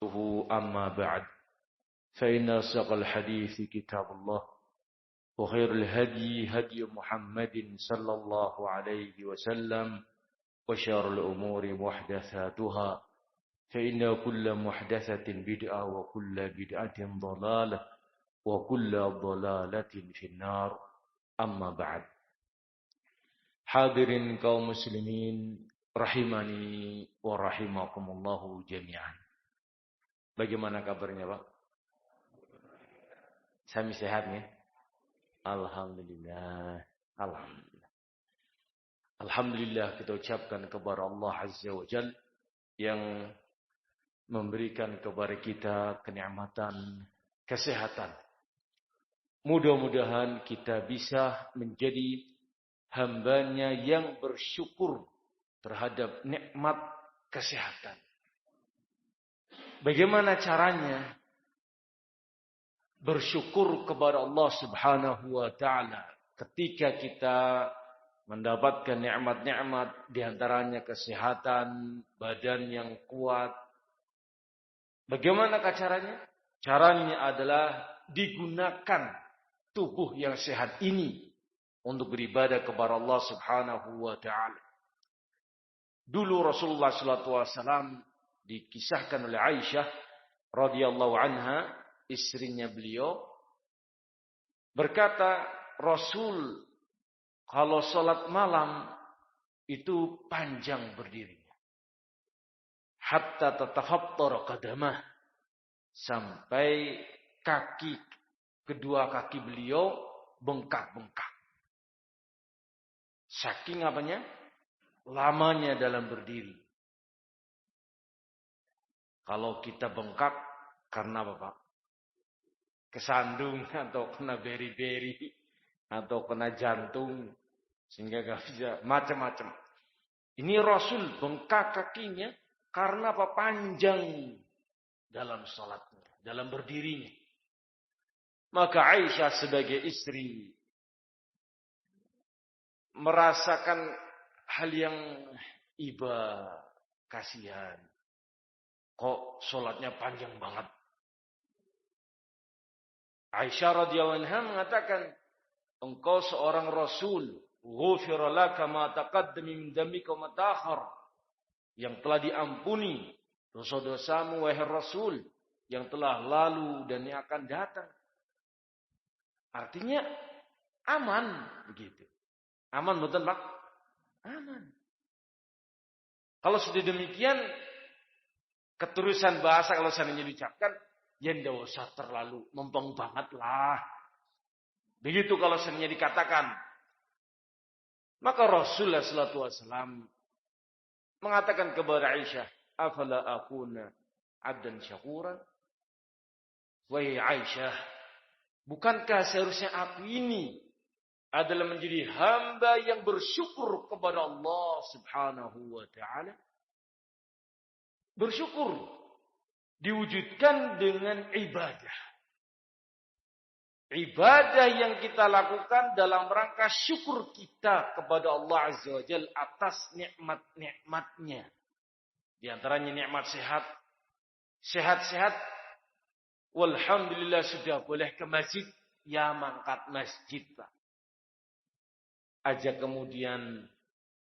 أما بعد فإن أصدق الحديث كتاب الله وخير الهدي هدي محمد صلى الله عليه وسلم وشر الأمور محدثاتها فإن كل محدثة بدعة وكل بدعة ضلالة وكل ضلالة في النار أما بعد. Hadirin kaum muslimin rahimani wa rahimakumullahu jami'an. Bagaimana kabarnya, Pak? Sami sehat ya? Alhamdulillah. Alhamdulillah. Alhamdulillah kita ucapkan kepada Allah Azza wa Jalla yang memberikan kepada kita kenikmatan kesehatan. Mudah-mudahan kita bisa menjadi hambanya yang bersyukur terhadap nikmat kesehatan. Bagaimana caranya bersyukur kepada Allah Subhanahu wa taala ketika kita mendapatkan nikmat-nikmat di antaranya kesehatan, badan yang kuat. Bagaimana caranya? Caranya adalah digunakan tubuh yang sehat ini untuk beribadah kepada Allah Subhanahu wa taala. Dulu Rasulullah sallallahu alaihi wasallam dikisahkan oleh Aisyah radhiyallahu anha, istrinya beliau, berkata, Rasul kalau salat malam itu panjang berdirinya. Hatta tatafattara qadamah, sampai kedua kaki beliau bengkak-bengkak. Saking apanya? Lamanya dalam berdiri. Kalau kita bengkak karena apa, Pak? Kesandung atau kena beri-beri atau kena jantung sehingga gak bisa, macam-macam. Ini Rasul bengkak kakinya karena apa? Panjang dalam salatnya, dalam berdirinya. Maka Aisyah sebagai istri merasakan hal yang iba, kasihan. Kok sholatnya panjang banget? Aisyah radhiyallahu anha mengatakan, engkau seorang Rasul, ghufira laka ma taqaddama min dhanbika wa ma ta'akhkhar, yang telah diampuni dosa-dosamu wahai Rasul, yang telah lalu dan yang akan datang. Artinya aman begitu. Aman betul, Pak? Aman. Kalau sudah demikian, keterusan bahasa kalau seandainya diucapkan, ya tidak usah terlalu mempeng banget lah. Begitu kalau seandainya dikatakan. Maka Rasulullah sallallahu alaihi wasallam mengatakan kepada Aisyah, afala akuna abdan syakuran? Wahai Aisyah, bukankah seharusnya aku ini adalah menjadi hamba yang bersyukur kepada Allah Subhanahu wa taala? Bersyukur diwujudkan dengan ibadah. Ibadah yang kita lakukan dalam rangka syukur kita kepada Allah Azza wa Jalla atas nikmat-nikmatnya. Di antaranya nikmat sehat. Sehat-sehat. Walhamdulillah sudah boleh ke masjid. Ya mangkat masjid, Pak. Aja kemudian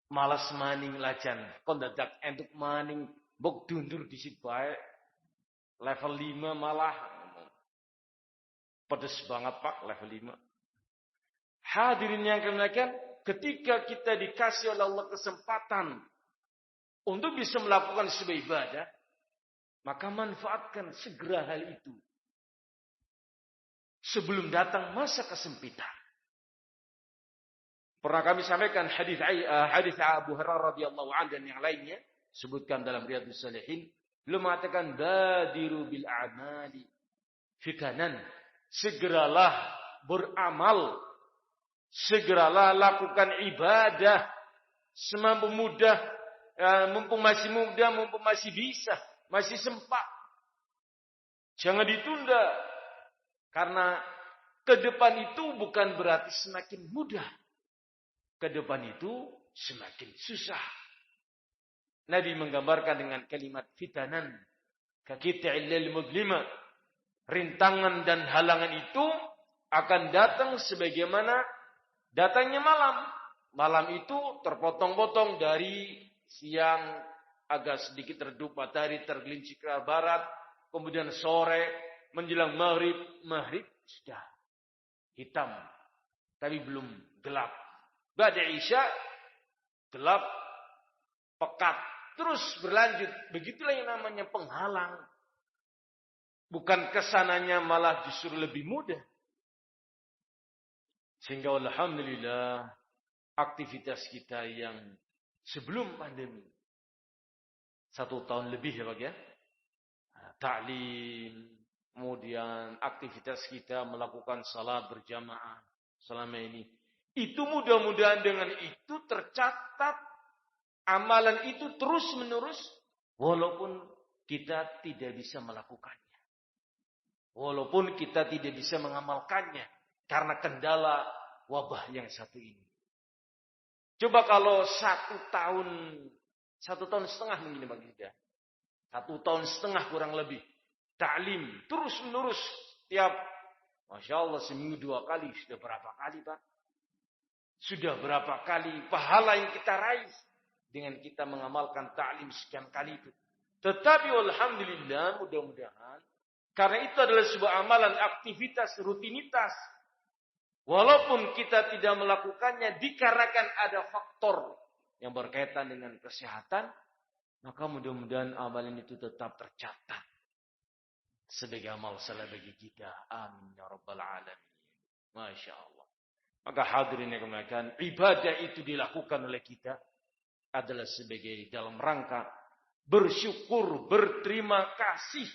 malas maning lajan. Kondadak entuk maning. Bok dundur di situ baik. Level 5 malah. Pedes banget, Pak, level 5. Hadirin yang kemuliaan, ketika kita dikasih oleh Allah kesempatan untuk bisa melakukan sebuah ibadah, maka manfaatkan segera hal itu. Sebelum datang masa kesempitan. Pernah kami sampaikan hadis Abu Hurairah radhiyallahu anhu dan yang lainnya, sebutkan dalam Riyadhus Shalihin, beliau mengatakan badiru bil a'mali fitanan, segeralah beramal, segeralah lakukan ibadah semampu mudah, mumpung masih muda, mumpung masih bisa, masih sempat. Jangan ditunda, karena ke depan itu bukan berarti semakin mudah. Ke depan itu semakin susah. Nabi menggambarkan dengan kalimat fitanan. Kakita'il mudlima. Rintangan dan halangan itu akan datang sebagaimana datangnya malam. Malam itu terpotong-potong dari siang agak sedikit redup, matahari tergelincir ke barat, kemudian sore menjelang maghrib sudah hitam, tapi belum gelap. Ba'da Isya gelap, pekat, terus berlanjut. Begitulah yang namanya penghalang. Bukan kesananya malah justru lebih mudah. Sehingga alhamdulillah aktivitas kita yang sebelum pandemi 1 tahun lebih ya Pak ya. Ta'lim, kemudian aktivitas kita melakukan salat berjamaah selama ini. Itu mudah-mudahan dengan itu tercatat amalan itu terus menerus walaupun kita tidak bisa melakukannya. Walaupun kita tidak bisa mengamalkannya karena kendala wabah yang satu ini. Coba kalau 1 tahun, 1,5 tahun mungkin bagi kita. 1,5 tahun kurang lebih. Ta'lim terus menerus tiap, Masya Allah seminggu 2 kali. Sudah berapa kali Pak? Sudah berapa kali pahala yang kita raih dengan kita mengamalkan ta'lim sekian kali itu. Tetapi alhamdulillah mudah-mudahan karena itu adalah sebuah amalan, aktivitas, rutinitas. Walaupun kita tidak melakukannya dikarenakan ada faktor yang berkaitan dengan kesehatan, maka mudah-mudahan amalan itu tetap tercatat sebagai amal saleh bagi kita. Amin ya rabbal alamin. Masya Allah. Maka hadirin yang kemuliaan, ibadah itu dilakukan oleh kita adalah sebagai dalam rangka bersyukur, berterima kasih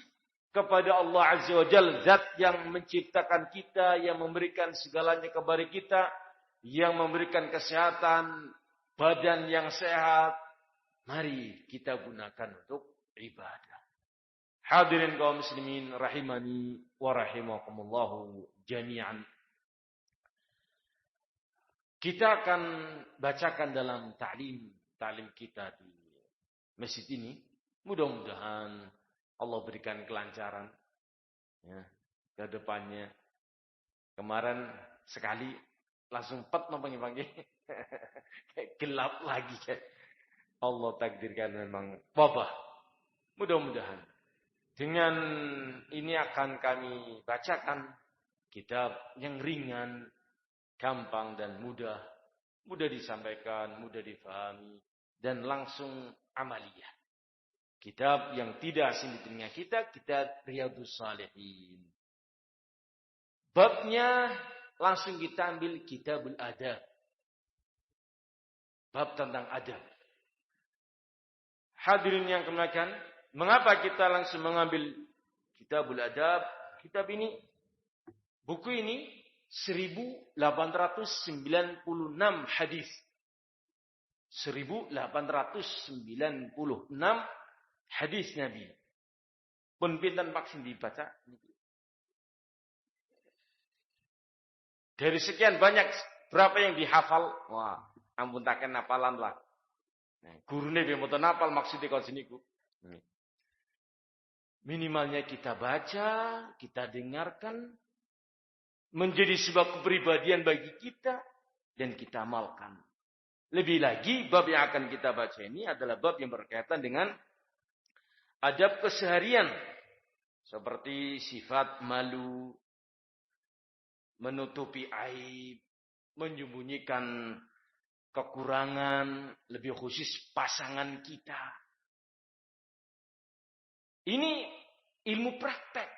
kepada Allah Azza wa Jalla, Zat yang menciptakan kita, yang memberikan segalanya kepada kita, yang memberikan kesehatan, badan yang sehat. Mari kita gunakan untuk ibadah. Hadirin kaum muslimin rahimani wa rahimakumullahu jami'an. Kita akan bacakan dalam ta'lim kita di masjid ini. Mudah-mudahan Allah berikan kelancaran ya, ke depannya. Kemarin sekali langsung pet panggil gelap lagi. Allah takdirkan memang wabah. Mudah-mudahan dengan ini akan kami bacakan kitab yang ringan, gampang dan mudah disampaikan, mudah difahami dan langsung amaliyah. Kitab yang tidak asing di telinga kita, kitab Riyadhus Shalihin. Babnya langsung kita ambil Kitabul Adab. Bab tentang adab. Hadirin yang kemuliaan, mengapa kita langsung mengambil Kitabul Adab? Kitab ini, buku ini 1896 hadis. 1896 hadis Nabi. Pun pinten vaksin dibaca. Dari sekian banyak, berapa yang dihafal? Wah, ampun takkan hafalan lah. Gurune piye mboten hafal maksudnya kau siniku. Minimalnya kita baca, kita dengarkan, menjadi sebuah kepribadian bagi kita dan kita amalkan. Lebih lagi, bab yang akan kita baca ini adalah bab yang berkaitan dengan adab keseharian. Seperti sifat malu, menutupi aib, menyembunyikan kekurangan, lebih khusus pasangan kita. Ini ilmu praktek.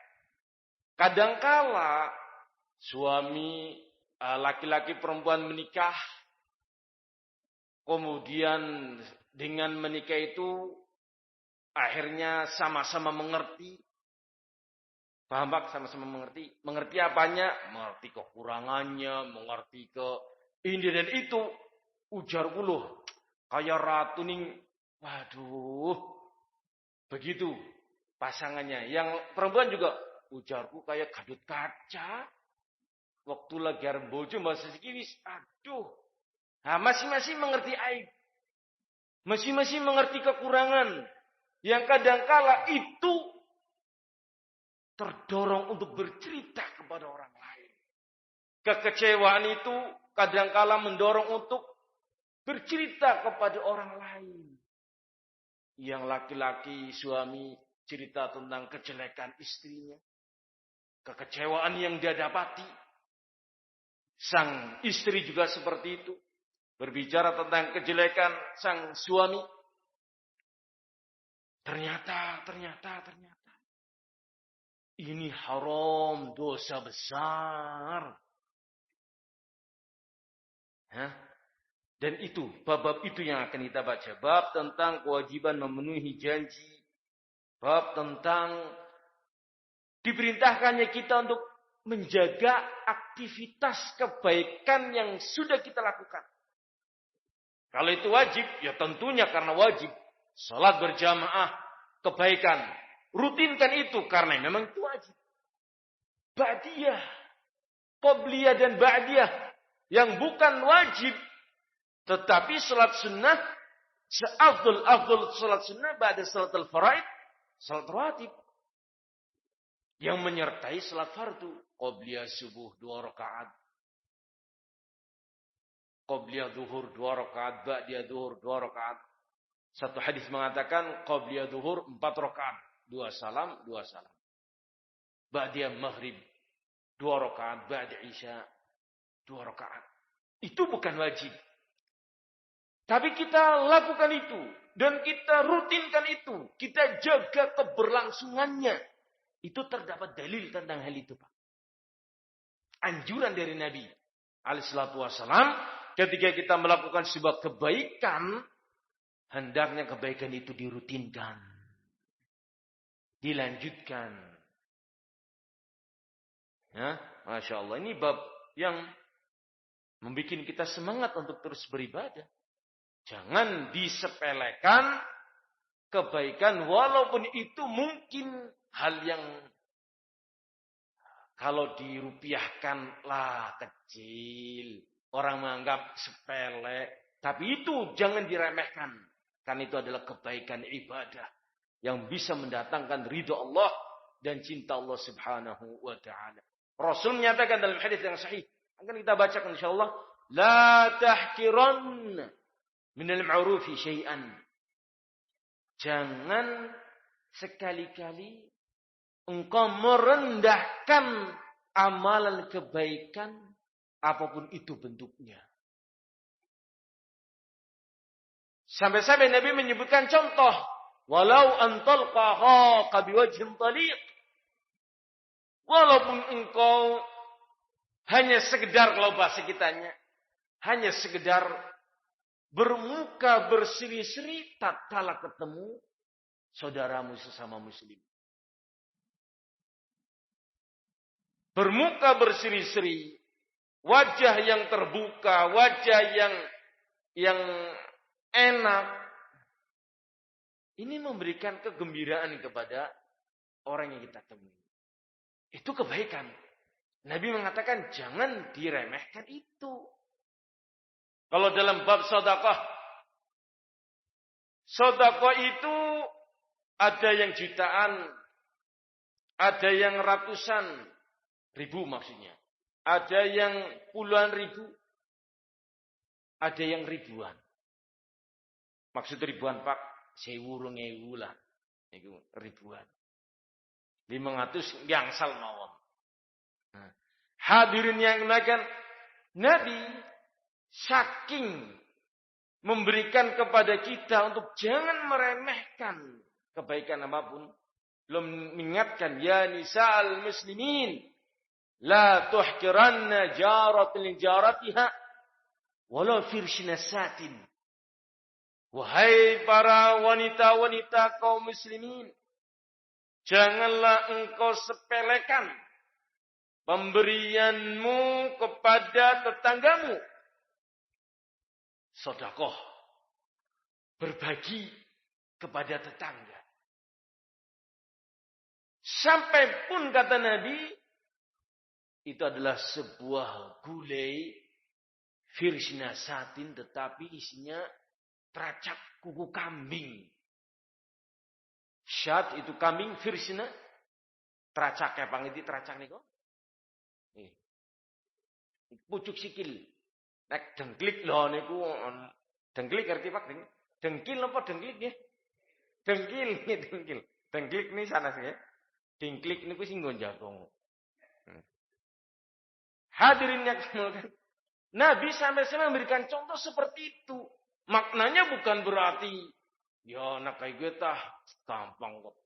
Kadangkala suami, laki-laki perempuan menikah, kemudian dengan menikah itu akhirnya sama-sama mengerti. Paham Pak? Sama-sama mengerti. Mengerti apanya? Mengerti kekurangannya, mengerti ke ini dan itu. Ujar uluh. Kayak ratu ning. Waduh. Begitu pasangannya. Yang perempuan juga. Ujarku kayak gadut kaca. Waktu lagi arep bojo bahasa sikiwis. Aduh. Nah, masing-masing mengerti aib. Masing-masing mengerti kekurangan. Yang kadangkala itu terdorong untuk bercerita kepada orang lain. Kekecewaan itu kadangkala mendorong untuk bercerita kepada orang lain. Yang laki-laki suami cerita tentang kejelekan istrinya. Kekecewaan yang dia dapati. Sang istri juga seperti itu. Berbicara tentang kejelekan sang suami. Ternyata. Ini haram, dosa besar. Dan itu, bab-bab itu yang akan kita baca. Bab tentang kewajiban memenuhi janji. Bab tentang diperintahkannya kita untuk menjaga aktivitas kebaikan yang sudah kita lakukan. Kalau itu wajib, ya tentunya karena wajib. Salat berjamaah, kebaikan. Rutinkan itu karena memang itu wajib. Ba'diyah, qobliyah dan ba'diyah yang bukan wajib, tetapi salat sunnah, seafdal salat sunnah ba'da salatul faraid, salat rawatib. Yang menyertai salat fardu. Qobliyah subuh 2 rakaat. Qobliyah zuhur 2 rakaat. Ba'diyah zuhur 2 rakaat. Satu hadis mengatakan Qobliyah zuhur 4 rakaat. 2 salam, 2 salam. Ba'diyah maghrib 2 rakaat. Ba'diyah isya 2 rakaat. Itu bukan wajib. Tapi kita lakukan itu. Dan kita rutinkan itu. Kita jaga keberlangsungannya. Itu terdapat dalil tentang hal itu, Pak. Anjuran dari Nabi alaihissalatu wassalam, ketika kita melakukan sebuah kebaikan, hendaknya kebaikan itu dirutinkan, dilanjutkan. Ya, Masya Allah, ini bab yang membuat kita semangat untuk terus beribadah. Jangan disepelekan kebaikan, walaupun itu mungkin hal yang kalau dirupiahkan lah kecil. Orang menganggap sepele. Tapi itu jangan diremehkan. Karena itu adalah kebaikan ibadah. Yang bisa mendatangkan ridha Allah. Dan cinta Allah subhanahu wa ta'ala. Rasul menyatakan dalam hadis yang sahih. Akan kita bacakan insyaAllah. La tahkiran minal ma'rufi syai'an. Jangan sekali-kali engkau merendahkan amalan kebaikan apapun itu bentuknya. Sampai-sampai Nabi menyebutkan contoh. Walau antalqaha qabiwajhin taliq. Walaupun engkau hanya sekedar, kalau bahasa kitanya, hanya sekedar bermuka berseri-seri tatkala ketemu saudaramu sesama muslim. Bermuka berseri-seri, wajah yang terbuka, wajah yang enak. Ini memberikan kegembiraan kepada orang yang kita temui. Itu kebaikan. Nabi mengatakan jangan diremehkan itu. Kalau dalam bab sedekah, sedekah itu ada yang jutaan, ada yang ratusan ribu maksudnya. Ada yang puluhan ribu. Ada yang ribuan. Maksud ribuan Pak, 1.000 lah. Itu ribuan. 500 gangsal mawon. Nah, hadirin yang dimuliakan, Nabi saking memberikan kepada kita untuk jangan meremehkan kebaikan apapun. Belum mengingatkan, ya nisa'al muslimin. La tuhkiranna jaratun li jaratiha walau firshina satin. Wahai para wanita-wanita kaum muslimin, janganlah engkau sepelekan pemberianmu kepada tetanggamu. Sedekah, berbagi kepada tetangga. Sampai pun kata Nabi, itu adalah sebuah gulai firshna satin, tetapi isinya teracap kuku kambing. Syat itu kambing, firshna Teracak kepang iki teracak niku. Nggih. Pucuk sikil. Nek dengklik lho niku dengklik ngerti Pak? Dengkil apa dengklik nggih? Dengkil nggih dengkil. Dengklik ini sanes nggih. Dengklik niku sing nggo jagung. Hadirin yang semoga Nabi sampai memberikan contoh seperti itu. Maknanya bukan berarti ya nak kayak gue tah gampang kok.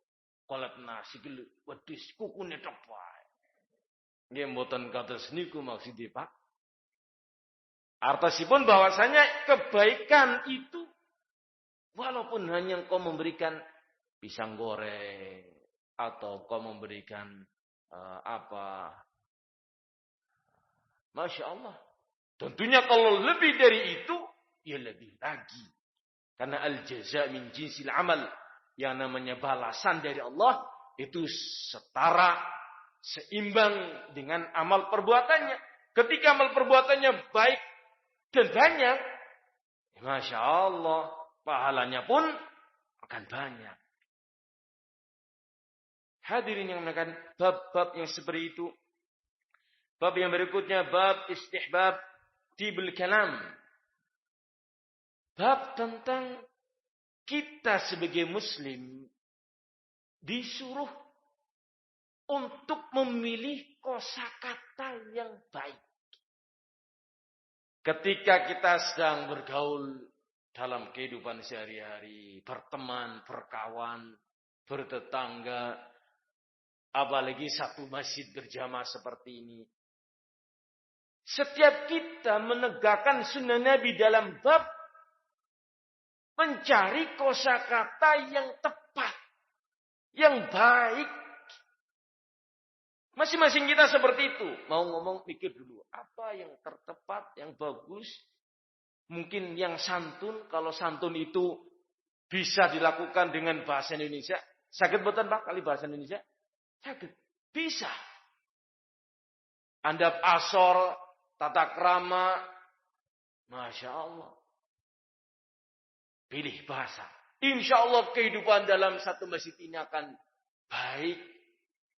Kolep nasi gelu wedhus kukune tok wae. Nggih mboten kados niku maksudipun Pak. Artosipun bahwasanya kebaikan itu walaupun hanya engkau memberikan pisang goreng atau engkau memberikan Masya Allah. Tentunya kalau lebih dari itu, ya lebih lagi. Karena al-jaza min jinsil amal. Yang namanya balasan dari Allah, itu setara, seimbang dengan amal perbuatannya. Ketika amal perbuatannya baik dan banyak, Masya Allah, pahalanya pun akan banyak. Hadirin yang menekan bab-bab yang seperti itu. Bab yang berikutnya, bab istihbab tibul kalam. Bab tentang kita sebagai muslim disuruh untuk memilih kosakata yang baik. Ketika kita sedang bergaul dalam kehidupan sehari-hari, berteman, berkawan, bertetangga, apalagi satu masjid berjamaah seperti ini. Setiap kita menegakkan sunnah Nabi dalam bab mencari kosakata yang tepat, yang baik. Masing-masing kita seperti itu. Mau ngomong pikir dulu. Apa yang tertepat, yang bagus. Mungkin yang santun. Kalau santun itu bisa dilakukan dengan bahasa Indonesia. Sakit betul Pak kali bahasa Indonesia? Sakit. Bisa. Anda asor, tata krama. Masya Allah. Pilih bahasa. Insya Allah kehidupan dalam satu masjid ini akan baik.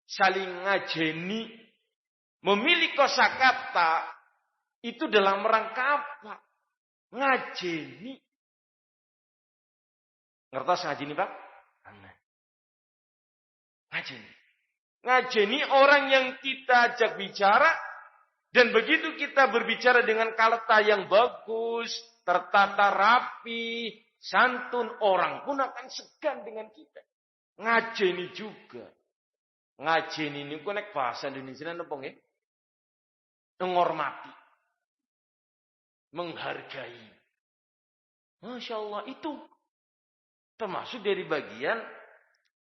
Saling ngajeni. Memilih kosakata. Itu dalam rangka apa? Ngajeni. Ngertos ngajeni Pak? Ngajeni. Ngajeni orang yang kita ajak bicara. Dan begitu kita berbicara dengan kata yang bagus. Tertata rapi. Santun, orang pun akan segan dengan kita. Ngajeni juga. Ngajeni ini kok nek bahasa Indonesia napa nggih? Menghormati. Menghargai. Masya Allah itu termasuk dari bagian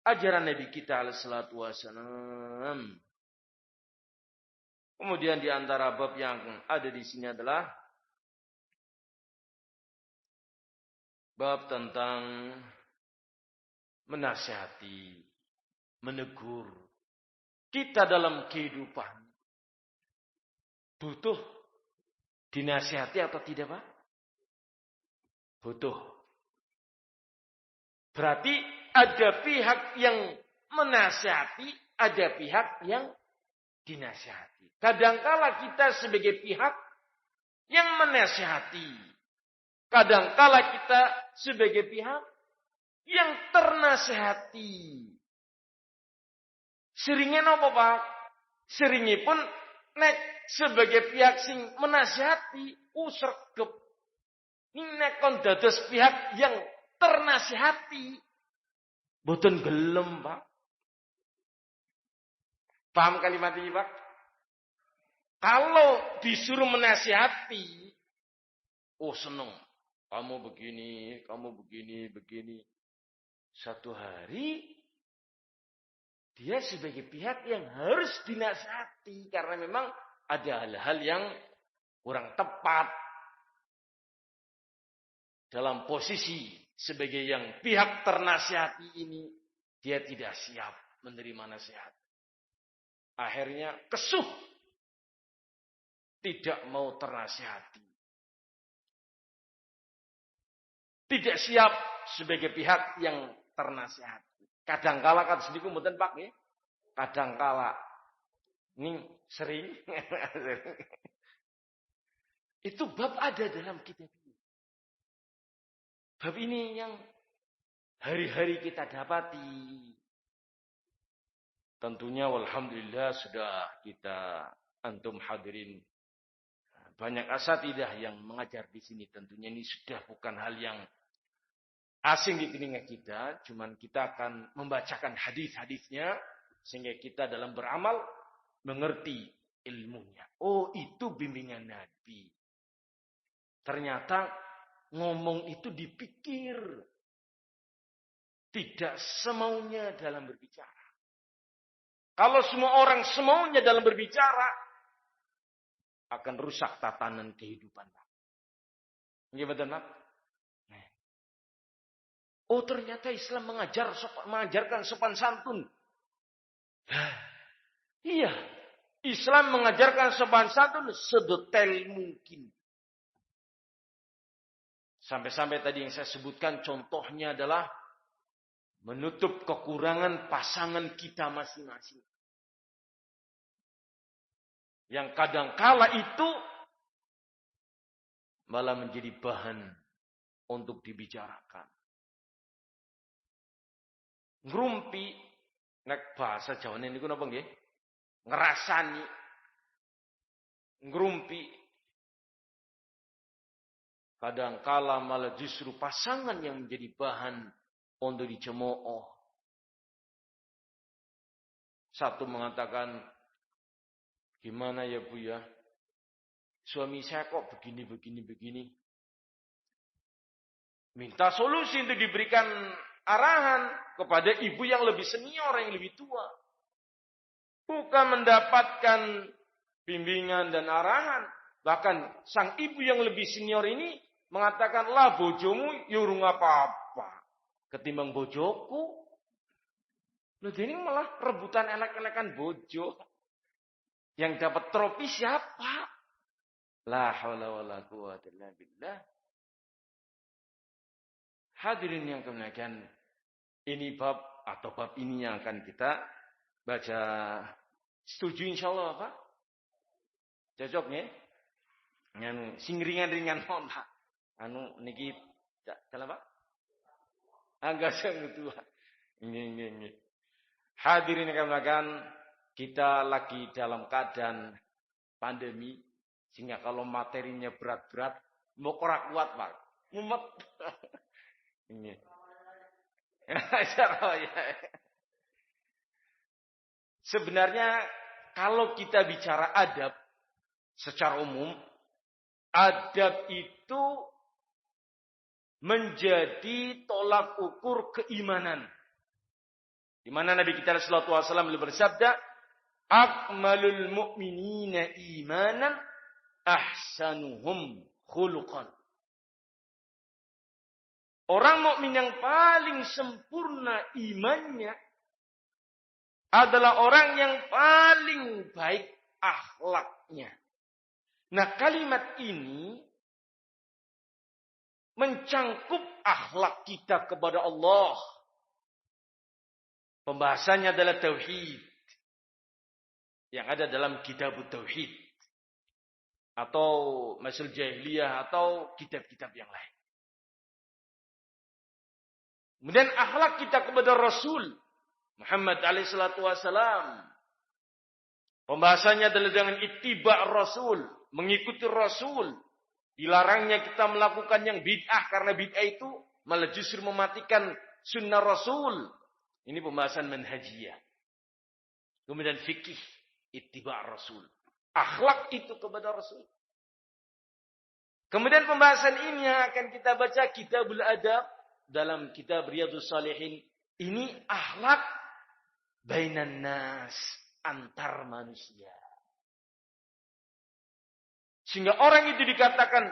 ajaran Nabi kita alaihi salatu wasallam. Kemudian di antara bab yang ada di sini adalah bab tentang menasihati, menegur. Kita dalam kehidupan butuh dinasihati atau tidak Pak? Butuh. Berarti ada pihak yang menasihati, ada pihak yang dinasihati. Kadangkala kita sebagai pihak yang menasihati. Kadangkala kita sebagai pihak yang ternasihati. Seringnya apa Pak? Seringnya pun nek sebagai pihak sing menasihati, sregep. Nek kon dados pihak yang ternasihati, boten gelem Pak. Paham kalimat ini Pak? Kalau disuruh menasihati, seneng. Kamu begini, begini. Satu hari, dia sebagai pihak yang harus dinasihati. Karena memang ada hal-hal yang kurang tepat. Dalam posisi sebagai yang pihak ternasihati ini, dia tidak siap menerima nasihat. Akhirnya kesuh. Tidak mau ternasihati. Tidak siap sebagai pihak yang ternasihati. Kadangkala kata sendiri mboten Pak nggih. kadangkala ini sering itu bab ada dalam kitab ini. Bab ini yang hari-hari kita dapati. Tentunya walhamdulillah sudah kita antum hadirin banyak asatidah yang mengajar di sini. Tentunya ini sudah bukan hal yang asing di telinga kita, cuman kita akan membacakan hadis-hadisnya sehingga kita dalam beramal mengerti ilmunya. Oh, itu bimbingan Nabi. Ternyata ngomong itu dipikir. Tidak semaunya dalam berbicara. Kalau semua orang semaunya dalam berbicara, akan rusak tatanan kehidupan. Ini betul, Pak? Oh, ternyata Islam mengajarkan sopan santun. Iya, Islam mengajarkan sopan santun sedetail mungkin. Sampai-sampai tadi yang saya sebutkan contohnya adalah menutup kekurangan pasangan kita masing-masing. Yang kadangkala itu malah menjadi bahan untuk dibicarakan. Ngrumpi, nek bahasa Jawa ini napa nggih? Ngerasani. Ngrumpi. Kadangkala malah justru pasangan yang menjadi bahan untuk dicemooh. Satu mengatakan, gimana ya Bu ya? Suami saya kok begini. Minta solusi untuk diberikan arahan kepada ibu yang lebih senior, yang lebih tua. Bukan mendapatkan bimbingan dan arahan. Bahkan sang ibu yang lebih senior ini mengatakan, lah bojomu yurung apa-apa. Ketimbang bojoku. Loh ini malah rebutan elek-elekan bojo. Yang dapat trofi siapa? La haula wala quwwata illa billah. Hadirin yang kemuliaan, ini bab ini yang akan kita baca. Setuju insyaallah Pak? Cocok nggih? Yang sing ringan-ringan mon Pak. Niki dalam Pak? Agak tua. Nggih. Hadirin yang kemuliaan, kita lagi dalam keadaan pandemi, sehingga kalau materinya berat-berat, mau ora kuat Pak, mumet. Ini. Sebenarnya kalau kita bicara adab secara umum, adab itu menjadi tolak ukur keimanan. Di mana Nabi kita sallallahu alaihi wasallam bersabda, akmalul mu'minina imanan ahsanuhum khuluqan. Orang mukmin yang paling sempurna imannya adalah orang yang paling baik akhlaknya. Nah, kalimat ini mencangkup akhlak kita kepada Allah. Pembahasannya adalah tauhid. Yang ada dalam kitab tauhid. Atau Masul Jahiliyah atau kitab-kitab yang lain. Kemudian akhlak kita kepada Rasul Muhammad alaihissalatu wassalam. Pembahasannya adalah dengan ittiba' Rasul. Mengikuti Rasul. Dilarangnya kita melakukan yang bid'ah. Karena bid'ah itu malah justru mematikan sunnah Rasul. Ini pembahasan manhajiyah. Kemudian fikih. Ittiba' Rasul. Akhlak itu kepada Rasul. Kemudian pembahasan ini yang akan kita baca Kitabul Adab. Dalam kitab Riyadhus Shalihin. Ini akhlak bainan nas. Antar manusia. Sehingga orang itu dikatakan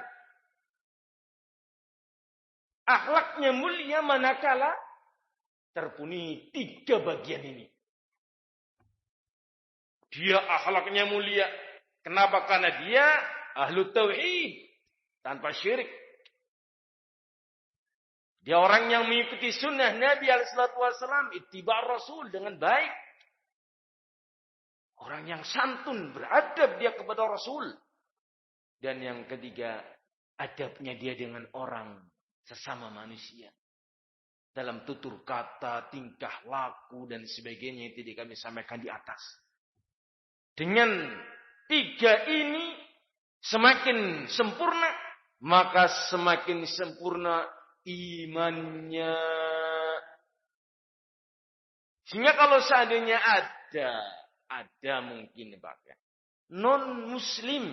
akhlaknya mulia manakala terpenuhi 3 bagian ini. Dia akhlaknya mulia. Kenapa? Karena dia ahlu tauhid. Tanpa syirik. Dia orang yang mengikuti sunnah Nabi SAW. Ittiba' Rasul dengan baik. Orang yang santun, beradab dia kepada Rasul. Dan yang ketiga, adabnya dia dengan orang sesama manusia. Dalam tutur kata, tingkah laku, dan sebagainya yang tadi kami sampaikan di atas. Dengan 3 ini semakin sempurna, maka semakin sempurna imannya. Sehingga kalau seandainya ada mungkin Pak, non muslim,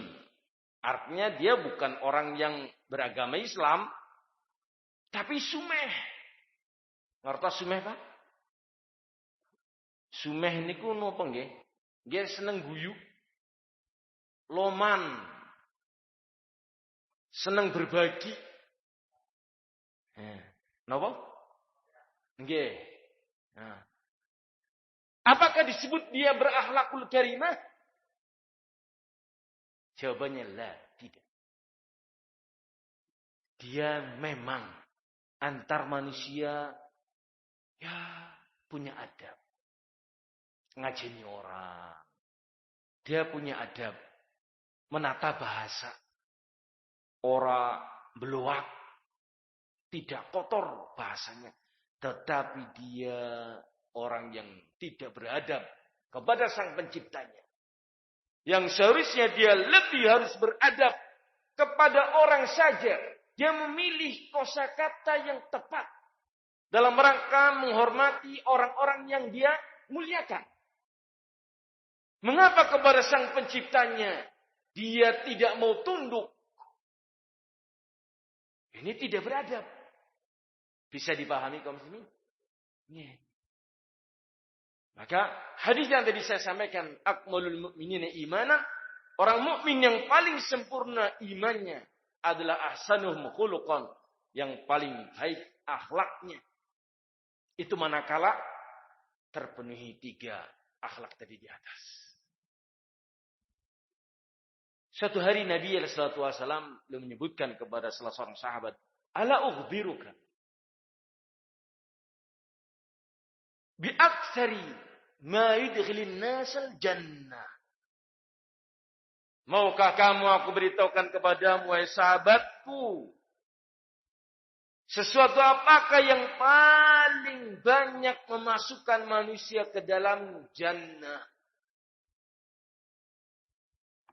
artinya dia bukan orang yang beragama Islam, tapi sumeh. Ngerti sumeh Pak? Sumeh niku napa nggih? Nggih seneng guyu, loman, seneng berbagi. Napa? Nggih. Nah. Apakah disebut dia berakhlakul karimah? Jawabannya la, tidak. Dia memang antar manusia ya punya adab. Ngajeni orang. Dia punya adab. Menata bahasa. Ora beluak. Tidak kotor bahasanya. Tetapi dia orang yang tidak beradab kepada sang penciptanya. Yang seharusnya dia lebih harus beradab kepada orang saja. Dia memilih kosakata yang tepat dalam rangka menghormati orang-orang yang dia muliakan. Mengapa kepada sang penciptanya dia tidak mau tunduk? Ini tidak beradab. Bisa dipahami kaum muslimin? Yeah. Maka hadis yang tadi saya sampaikan, akmalul mu'minina imanan, orang mukmin yang paling sempurna imannya adalah ahsanuhum khuluqan, yang paling baik akhlaknya. Itu manakala terpenuhi 3 akhlak tadi di atas. Suatu hari Nabi sallallahu alaihi wasallam menyebutkan kepada salah seorang sahabat, "Ala ukhbiruka bi aktsari ma yudkhilin nasal jannah." Maukah kamu aku beritahukan kepadamu, wahai sahabatku, sesuatu apakah yang paling banyak memasukkan manusia ke dalam jannah?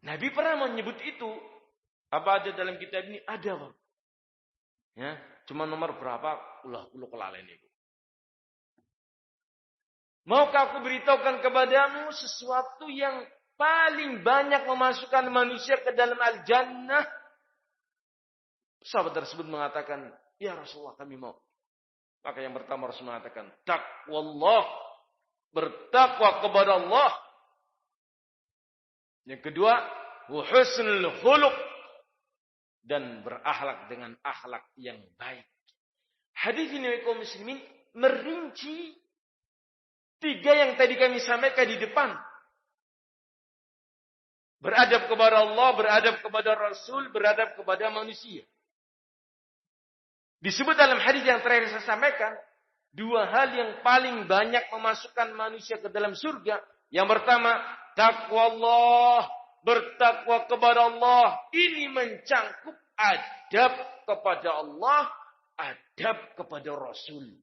Nabi pernah menyebut itu. Apa ada dalam kitab ini? Ada, Pak. Ya, cuma nomor berapa? Ulah kelalen itu. Maukah aku beritahukan kepadamu sesuatu yang paling banyak memasukkan manusia ke dalam al-jannah? Sahabat tersebut mengatakan, ya Rasulullah kami mau. Maka yang pertama Rasul mengatakan, taqwallah, bertakwa kepada Allah. Yang kedua, husnul khuluq, dan berakhlak dengan akhlak yang baik. Hadis ini kaum muslimin merinci 3 yang tadi kami sampaikan di depan. Beradab kepada Allah, beradab kepada Rasul, beradab kepada manusia. Disebut dalam hadis yang terakhir saya sampaikan, 2 hal yang paling banyak memasukkan manusia ke dalam surga. Yang pertama, takwa Allah, bertakwa kepada Allah. Ini mencangkup adab kepada Allah, adab kepada Rasul.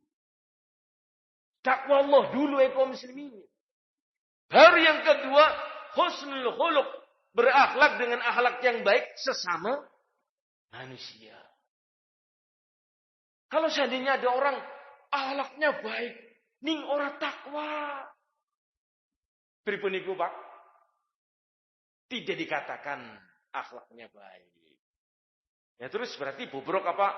Takwa Allah dulu kaum muslimin. Baru yang kedua, husnul khuluq, berakhlak dengan akhlak yang baik sesama manusia. Kalau seandainya ada orang akhlaknya baik, ning ora takwa, pripun niku Pak? Tidak dikatakan akhlaknya baik. Ya terus berarti bobrok apa?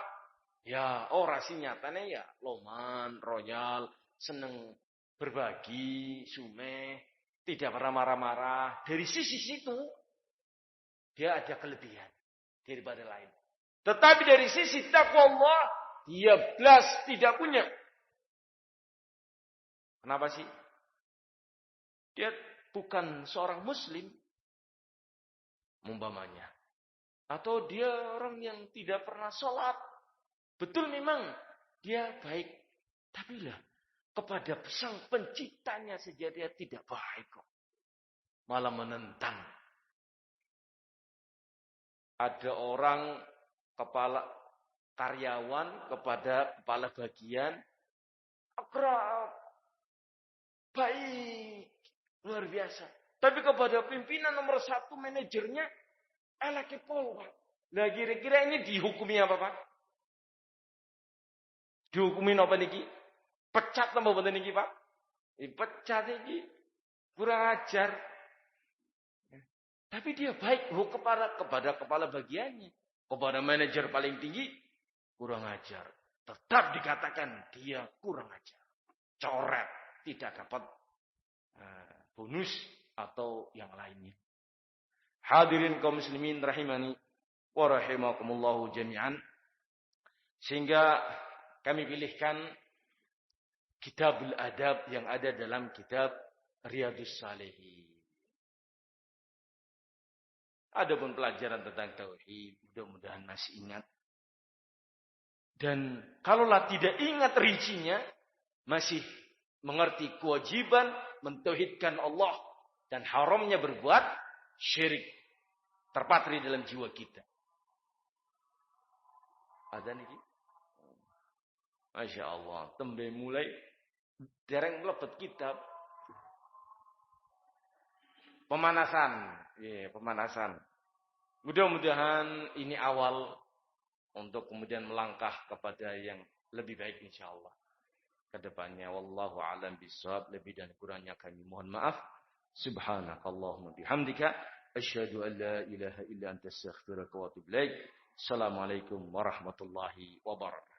Ya ora sih nyatane ya loman, royal, seneng berbagi, sumeh, tidak pernah marah-marah. Dari sisi situ dia ada kelebihan daripada lain. Tetapi dari sisi takwa Allah dia belas tidak punya. Kenapa sih? Dia bukan seorang muslim umpamanya. Atau dia orang yang tidak pernah sholat. Betul memang dia baik. Tapi lah kepada sang penciptanya saja dia tidak baik kok. malah menentang. Ada orang kepala karyawan kepada kepala bagian akrab, baik, luar biasa. Tapi kepada pimpinan nomor 1 manajernya elakipol, Pak. Nah, kira-kira ini dihukumi apa, Pak? Dihukumin apa niki? Pecat apa mboten niki, Pak? Dipecat niki. Kurang ajar. Tapi dia baik kepada kepala bagiannya, kepada manajer paling tinggi kurang ajar. Tetap dikatakan dia kurang ajar. Coret, tidak dapat bonus atau yang lainnya. Hadirin kaum muslimin rahimani wa rahimakumullahu jami'an. Sehingga kami pilihkan Kitabul Adab yang ada dalam kitab Riyadhus Shalihin. Adapun pelajaran tentang tauhid, mudah-mudahan masih ingat. Dan kalaulah tidak ingat rincinya, masih mengerti kewajiban mentauhidkan Allah dan haramnya berbuat syirik terpatri dalam jiwa kita. Ada niki? Masya Allah, tembe mulai dereng mlebet kitab. Pemanasan, pemanasan. Mudah-mudahan ini awal untuk kemudian melangkah kepada yang lebih baik insyaallah ke depannya. Wallahu a'lam bishawab. Lebih dan kurangnya kami mohon maaf. Subhanakallahumma bihamdika asyhadu an la ilaha illa anta astaghfiruka wa atubu ilaik. Assalamualaikum warahmatullahi wabarakatuh.